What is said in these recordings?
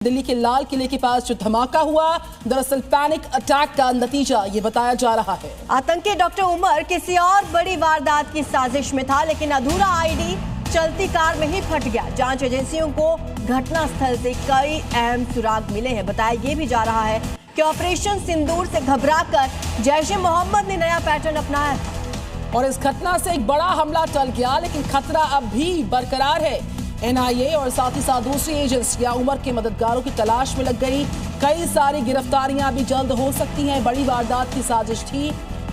दिल्ली के लाल किले के पास जो धमाका हुआ, दरअसल पैनिक अटैक का नतीजा ये बताया जा रहा है। आतंकी डॉक्टर उमर किसी और बड़ी वारदात की साजिश में था, लेकिन अधूरा आईडी चलती कार में ही फट गया। जांच एजेंसियों को घटनास्थल से कई अहम सुराग मिले हैं। बताया ये भी जा रहा है कि ऑपरेशन सिंदूर से घबराकर जैश-ए-मोहम्मद ने नया पैटर्न अपनाया और इस घटना से एक बड़ा हमला टल गया, लेकिन खतरा अब भी बरकरार है। एनआईए और साथ ही साथ दूसरी एजेंसियां उमर के मददगारों की तलाश में लग गई। कई सारी गिरफ्तारियां भी जल्द हो सकती हैं। बड़ी वारदात की साजिश थी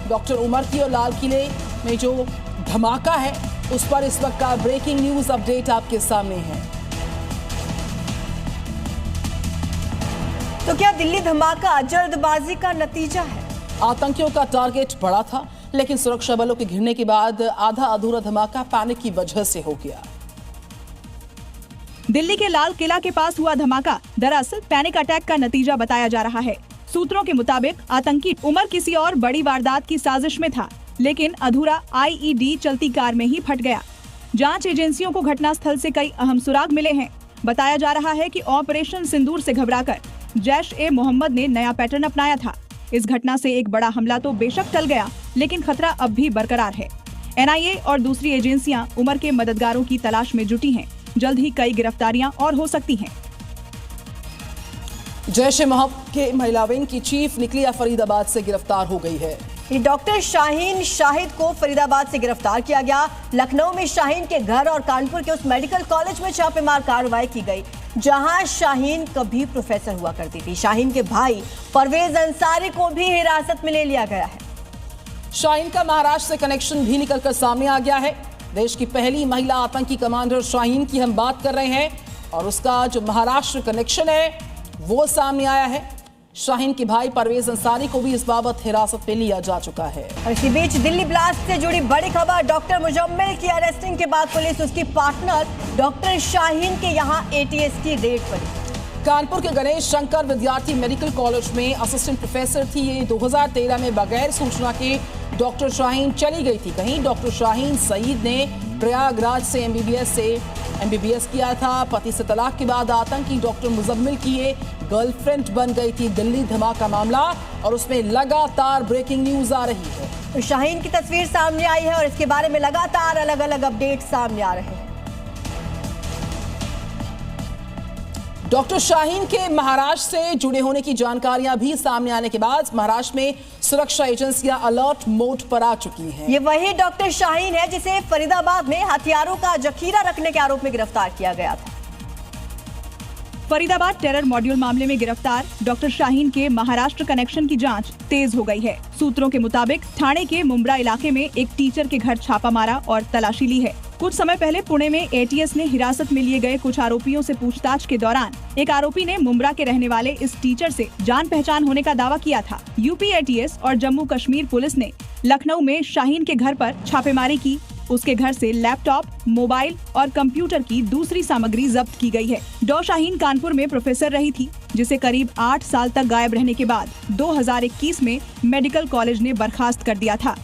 डॉक्टर उमर की और लाल किले में जो धमाका है उस पर इस वक्त का ब्रेकिंग न्यूज अपडेट आपके सामने है। तो क्या दिल्ली धमाका जल्दबाजी का नतीजा है? आतंकियों का टारगेट बड़ा था, लेकिन सुरक्षा बलों के घिरने के बाद आधा अधूरा धमाका पैनिक की वजह से हो गया। दिल्ली के लाल किला के पास हुआ धमाका दरअसल पैनिक अटैक का नतीजा बताया जा रहा है। सूत्रों के मुताबिक आतंकी उमर किसी और बड़ी वारदात की साजिश में था, लेकिन अधूरा आईईडी चलती कार में ही फट गया। जांच एजेंसियों को घटनास्थल से कई अहम सुराग मिले हैं। बताया जा रहा है कि ऑपरेशन सिंदूर से घबराकर जैश-ए-मोहम्मद ने नया पैटर्न अपनाया था। इस घटना से एक बड़ा हमला तो बेशक टल गया, लेकिन खतरा अब भी बरकरार है। एनआईए और दूसरी एजेंसियां उमर के मददगारों की तलाश में जुटी हैं। जल्द ही कई गिरफ्तारियां और हो सकती हैं। जैश-ए-मोहम्मद के महिला विंग की चीफ निकलिया फरीदाबाद से गिरफ्तार हो गई है। डॉक्टर शाहीन शाहिद को फरीदाबाद से गिरफ्तार किया गया। लखनऊ में शाहीन के घर और कानपुर के उस मेडिकल कॉलेज में छापेमार कार्रवाई की गई जहां शाहीन कभी प्रोफेसर हुआ करती थी। शाहीन के भाई परवेज अंसारी को भी हिरासत में ले लिया गया है। शाहीन का महाराष्ट्र से कनेक्शन भी निकलकर सामने आ गया है। देश की पहली महिला आतंकी कमांडर शाहीन की हम बात कर रहे हैं और उसका जो महाराष्ट्र कनेक्शन है वो सामने आया है। शाहीन के भाई परवेज अंसारी को भी इस बाबत हिरासत में लिया जा चुका है। और इसी बीच दिल्ली ब्लास्ट से जुड़ी बड़ी खबर, डॉक्टर मुजम्मिल की अरेस्टिंग के बाद पुलिस उसकी पार्टनर डॉक्टर शाहीन के यहां एटीएस की रेड पड़ी। कानपुर के गणेश शंकर विद्यार्थी मेडिकल कॉलेज में असिस्टेंट प्रोफेसर थी। ये 2013 में बगैर सूचना के डॉक्टर शाहीन चली गई थी। कहीं डॉक्टर शाहीन सईद ने प्रयागराज से एमबीबीएस किया था। पति से तलाक के बाद आतंकी डॉक्टर मुजम्मिल की ये गर्लफ्रेंड बन गई थी। दिल्ली धमाका मामला और उसमें लगातार ब्रेकिंग न्यूज आ रही है। शाहीन की तस्वीर सामने आई है और इसके बारे में लगातार अलग अलग अपडेट सामने आ रहे हैं। डॉक्टर शाहीन के महाराष्ट्र से जुड़े होने की जानकारियां भी सामने आने के बाद महाराष्ट्र में सुरक्षा एजेंसियां अलर्ट मोड पर आ चुकी हैं। ये वही डॉक्टर शाहीन है जिसे फरीदाबाद में हथियारों का जखीरा रखने के आरोप में गिरफ्तार किया गया था। फरीदाबाद टेरर मॉड्यूल मामले में गिरफ्तार डॉक्टर शाहीन के महाराष्ट्र कनेक्शन की जांच तेज हो गई है। सूत्रों के मुताबिक ठाणे के मुंब्रा इलाके में एक टीचर के घर छापा मारा और तलाशी ली है। कुछ समय पहले पुणे में एटीएस ने हिरासत में लिए गए कुछ आरोपियों से पूछताछ के दौरान एक आरोपी ने मुंब्रा के रहने वाले इस टीचर से जान पहचान होने का दावा किया था। यूपी एटीएस और जम्मू कश्मीर पुलिस ने लखनऊ में शाहीन के घर पर छापेमारी की। उसके घर से लैपटॉप, मोबाइल और कंप्यूटर की दूसरी सामग्री जब्त की गई है। डॉ शाहीन कानपुर में प्रोफेसर रही थी, जिसे करीब 8 साल तक गायब रहने के बाद 2021 में मेडिकल कॉलेज ने बर्खास्त कर दिया था।